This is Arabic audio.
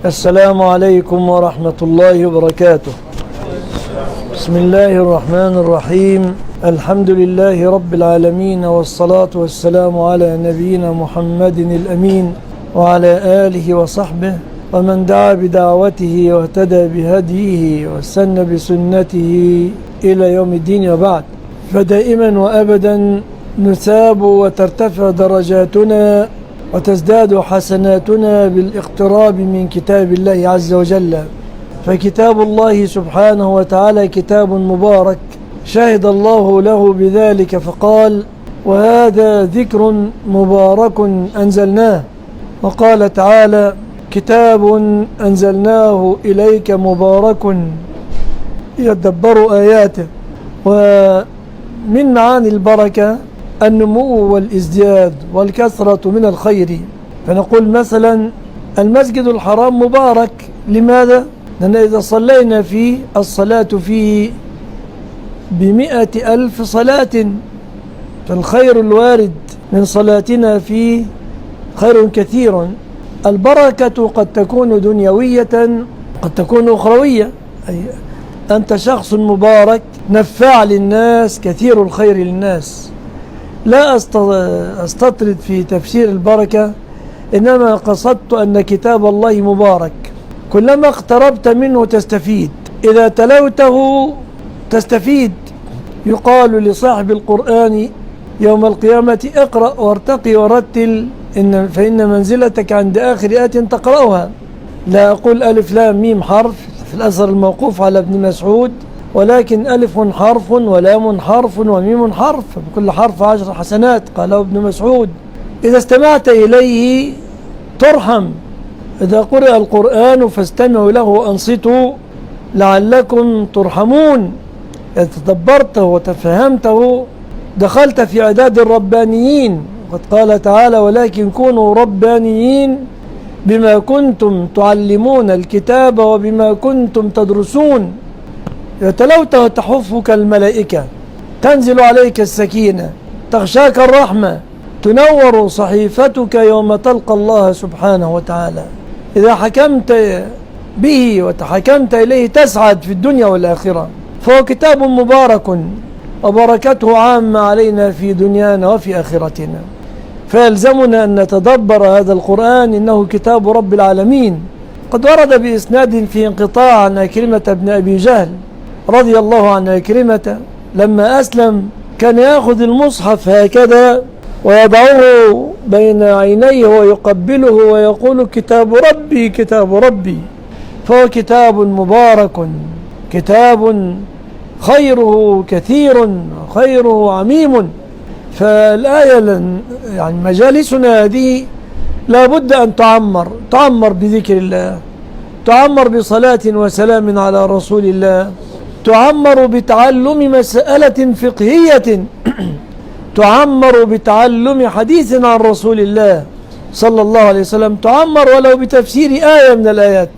السلام عليكم ورحمة الله وبركاته. بسم الله الرحمن الرحيم. الحمد لله رب العالمين، والصلاة والسلام على نبينا محمد الأمين وعلى آله وصحبه ومن دعا بدعوته واهتدى بهديه واستنى بسنته إلى يوم الدين، وبعد. فدائما وأبدا نثاب وترتفع درجاتنا وتزداد حسناتنا بالاقتراب من كتاب الله عز وجل. فكتاب الله سبحانه وتعالى كتاب مبارك شهد الله له بذلك فقال: وهذا ذكر مبارك أنزلناه. وقال تعالى: كتاب أنزلناه إليك مبارك يدبروا آياته. ومن معاني البركة النمو والازدياد والكثرة من الخير. فنقول مثلا المسجد الحرام مبارك. لماذا؟ لأن إذا صلينا فيه الصلاة فيه ب100,000 صلاة، فالخير الوارد من صلاتنا فيه خير كثير. البركة قد تكون دنيوية قد تكون أخروية، أي أنت شخص مبارك نفاع للناس كثير الخير للناس. لا أستطرد في تفسير البركة، إنما قصدت أن كتاب الله مبارك، كلما اقتربت منه تستفيد، إذا تلوته تستفيد. يقال لصاحب القرآن يوم القيامة: اقرأ وارتقي ورتل فإن منزلتك عند آخر آية تقرأها. لا أقول ألف لام ميم حرف في الأثر الموقوف على ابن مسعود، ولكن ألف حرف ولام حرف وميم حرف، بكل حرف 10 حسنات، قاله ابن مسعود. إذا استمعت إليه ترحم. إذا قرأ القرآن فاستمعوا له وأنصتوا لعلكم ترحمون. إذا تدبرته وتفهمته دخلت في عداد الربانيين. وقد قال تعالى: ولكن كونوا ربانيين بما كنتم تعلمون الكتاب وبما كنتم تدرسون. إذا تلوته تحفك الملائكة، تنزل عليك السكينة، تغشاك الرحمة، تنور صحيفتك يوم تلقى الله سبحانه وتعالى. إذا حكمت به وتحكمت إليه تسعد في الدنيا والآخرة. فهو كتاب مبارك وبركته عامة علينا في دنيانا وفي آخرتنا. فيلزمنا أن نتدبر هذا القرآن، إنه كتاب رب العالمين. قد ورد بإسناد في انقطاع عن عكرمة بن أبي جهل رضي الله عن عكرمة لما أسلم كان يأخذ المصحف هكذا ويضعه بين عينيه ويقبله ويقول: كتاب ربي كتاب ربي. فهو كتاب مبارك، كتاب خيره كثير وخيره عميم. فالآية يعني مجالسنا هذه لا بد أن تعمر بذكر الله، تعمر بصلاة وسلام على رسول الله، تعمر بتعلم مسألة فقهية، تعمر بتعلم حديث عن رسول الله صلى الله عليه وسلم، تعمر ولو بتفسير آية من الآيات.